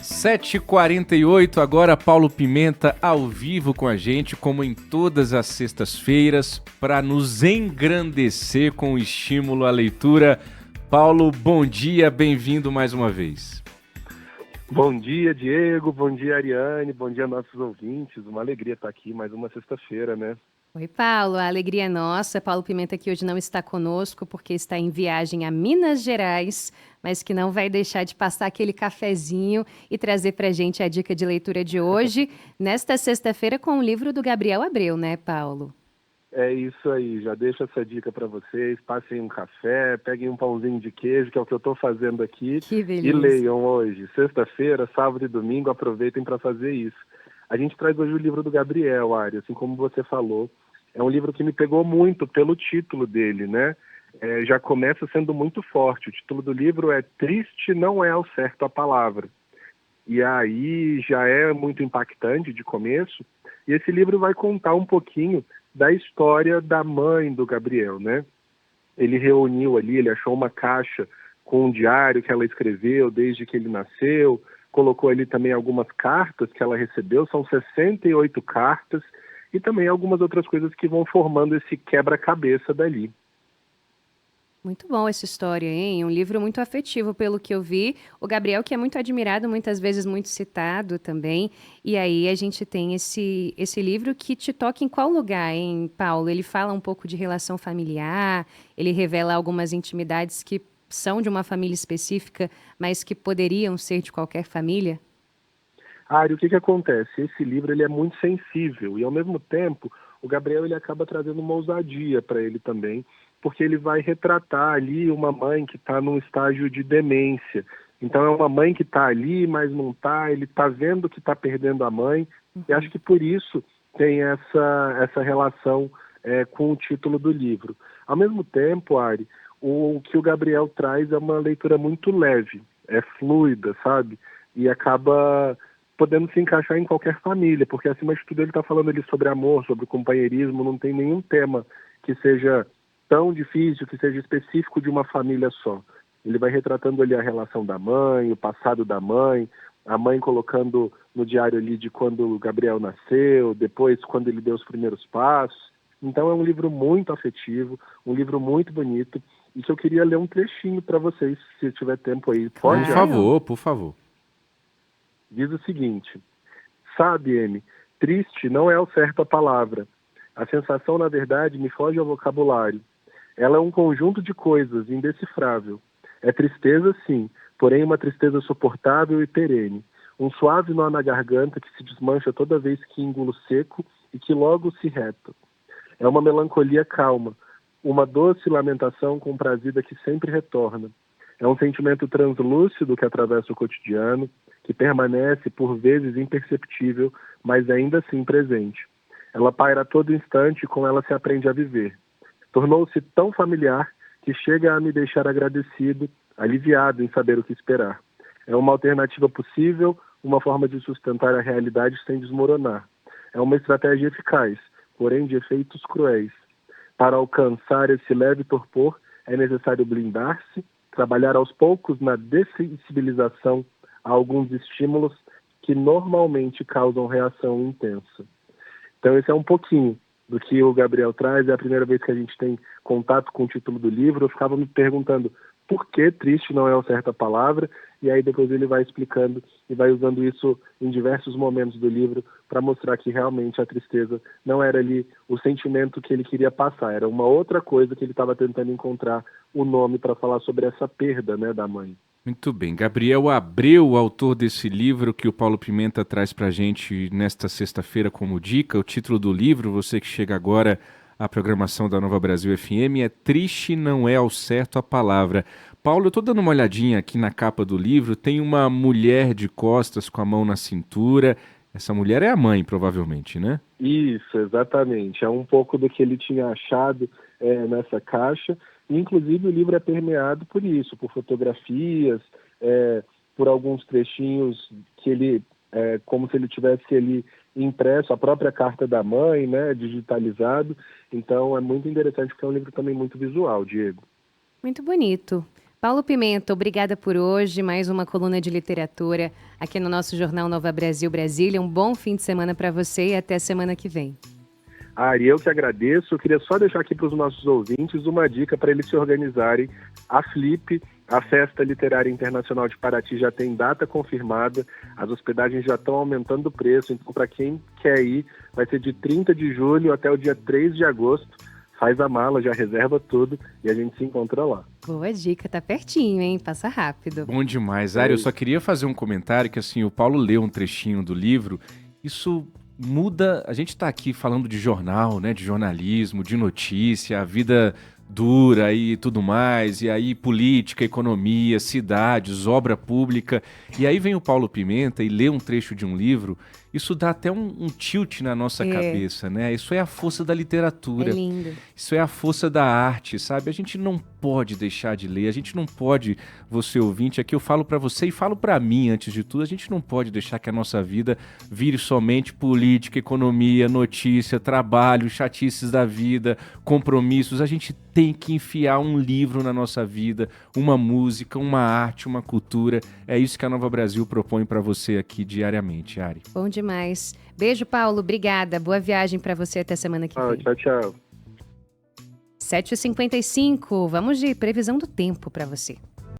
7h48, agora Paulo Pimenta ao vivo com a gente, como em todas as sextas-feiras, para nos engrandecer com o estímulo à leitura. Paulo, bom dia, bem-vindo mais uma vez. Bom dia, Diego, bom dia, Ariane, bom dia, nossos ouvintes. Uma alegria estar aqui mais uma sexta-feira, né? Oi, Paulo, a alegria é nossa. Paulo Pimenta que hoje não está conosco porque está em viagem a Minas Gerais, mas que não vai deixar de passar aquele cafezinho e trazer para a gente a dica de leitura de hoje, nesta sexta-feira com o livro do Gabriel Abreu, né, Paulo? É isso aí, já deixo essa dica para vocês, passem um café, peguem um pãozinho de queijo, que é o que eu estou fazendo aqui, Que beleza. e leiam hoje, sexta-feira, sábado e domingo, aproveitem para fazer isso. A gente traz hoje o livro do Gabriel, Ari, assim como você falou, é um livro que me pegou muito pelo título dele, né? Já começa sendo muito forte, o título do livro é Triste Não É ao Certo a Palavra. E aí já é muito impactante de começo, e esse livro vai contar um pouquinho da história da mãe do Gabriel, né? Ele reuniu ali, ele achou uma caixa com um diário que ela escreveu desde que ele nasceu, colocou ali também algumas cartas que ela recebeu, são 68 cartas, e também algumas outras coisas que vão formando esse quebra-cabeça dali. Muito bom essa história, hein? Um livro muito afetivo, pelo que eu vi. O Gabriel, que é muito admirado, muitas vezes muito citado também. E aí a gente tem esse livro que te toca em qual lugar, hein, Paulo? Ele fala um pouco de relação familiar, ele revela algumas intimidades que são de uma família específica, mas que poderiam ser de qualquer família? Ari, o que acontece? Esse livro ele é muito sensível e, ao mesmo tempo, o Gabriel ele acaba trazendo uma ousadia para ele também, porque ele vai retratar ali uma mãe que está num estágio de demência. Então é uma mãe que está ali, mas não está, ele está vendo que está perdendo a mãe, e acho que por isso tem essa relação com o título do livro. Ao mesmo tempo, Ari, o que o Gabriel traz é uma leitura muito leve, é fluida, sabe? E acaba podendo se encaixar em qualquer família, porque acima de tudo ele está falando ali sobre amor, sobre companheirismo, não tem nenhum tema que seja tão difícil, que seja específico de uma família só. Ele vai retratando ali a relação da mãe, o passado da mãe, a mãe colocando no diário ali de quando o Gabriel nasceu, depois quando ele deu os primeiros passos. Então é um livro muito afetivo, um livro muito bonito, e que eu queria ler um trechinho para vocês, se tiver tempo aí. Pode? Por favor, por favor. Diz o seguinte: sabe, M, triste não é o certo a palavra. A sensação, na verdade, me foge ao vocabulário. Ela é um conjunto de coisas, indecifrável. É tristeza, sim, porém uma tristeza suportável e perene. Um suave nó na garganta que se desmancha toda vez que engulo seco e que logo se reta. É uma melancolia calma, uma doce lamentação comprazida que sempre retorna. É um sentimento translúcido que atravessa o cotidiano, que permanece por vezes imperceptível, mas ainda assim presente. Ela paira a todo instante e com ela se aprende a viver. Tornou-se tão familiar que chega a me deixar agradecido, aliviado em saber o que esperar. É uma alternativa possível, uma forma de sustentar a realidade sem desmoronar. É uma estratégia eficaz, porém de efeitos cruéis. Para alcançar esse leve torpor, é necessário blindar-se, trabalhar aos poucos na dessensibilização a alguns estímulos que normalmente causam reação intensa. Então esse é um pouquinho do que o Gabriel traz. É a primeira vez que a gente tem contato com o título do livro. Eu ficava me perguntando por que triste não é uma certa palavra, e aí depois ele vai explicando e vai usando isso em diversos momentos do livro para mostrar que realmente a tristeza não era ali o sentimento que ele queria passar, era uma outra coisa que ele estava tentando encontrar o nome para falar sobre essa perda, né, da mãe. Muito bem. Gabriel Abreu, autor desse livro que o Paulo Pimenta traz para a gente nesta sexta-feira como dica. O título do livro, você que chega agora à programação da Nova Brasil FM, é Triste Não É ao Certo a Palavra. Paulo, eu estou dando uma olhadinha aqui na capa do livro, tem uma mulher de costas com a mão na cintura. Essa mulher é a mãe, provavelmente, né? Isso, exatamente. É um pouco do que ele tinha achado nessa caixa. Inclusive o livro é permeado por isso, por fotografias, por alguns trechinhos que ele, como se ele tivesse ali impresso a própria carta da mãe, né, digitalizado. Então é muito interessante porque é um livro também muito visual, Diego. Muito bonito. Paulo Pimenta, obrigada por hoje. Mais uma coluna de literatura aqui no nosso Jornal Nova Brasil Brasília. Um bom fim de semana para você e até a semana que vem. Ari, eu que agradeço. Eu queria só deixar aqui para os nossos ouvintes uma dica para eles se organizarem. A Flip, a Festa Literária Internacional de Paraty, já tem data confirmada. As hospedagens já estão aumentando o preço. Então, para quem quer ir, vai ser de 30 de julho até o dia 3 de agosto. Faz a mala, já reserva tudo e a gente se encontra lá. Boa dica, tá pertinho, hein? Passa rápido. Bom demais. Ari, eu só queria fazer um comentário que, assim, o Paulo leu um trechinho do livro. Isso muda... A gente está aqui falando de jornal, né? De jornalismo, de notícia, a vida dura e tudo mais, e aí política, economia, cidades, obra pública. E aí vem o Paulo Pimenta e lê um trecho de um livro. Isso dá até um tilt na nossa cabeça, né? Isso é a força da literatura. É lindo. Isso é a força da arte, sabe? A gente não pode deixar de ler, a gente não pode, você ouvinte, aqui eu falo para você e falo para mim antes de tudo, a gente não pode deixar que a nossa vida vire somente política, economia, notícia, trabalho, chatices da vida, compromissos. A gente tem que enfiar um livro na nossa vida, uma música, uma arte, uma cultura. É isso que a Nova Brasil propõe para você aqui diariamente, Ari. Bom demais. Beijo, Paulo. Obrigada. Boa viagem para você até semana que vem. Tchau, tchau. 7h55. Vamos de previsão do tempo para você.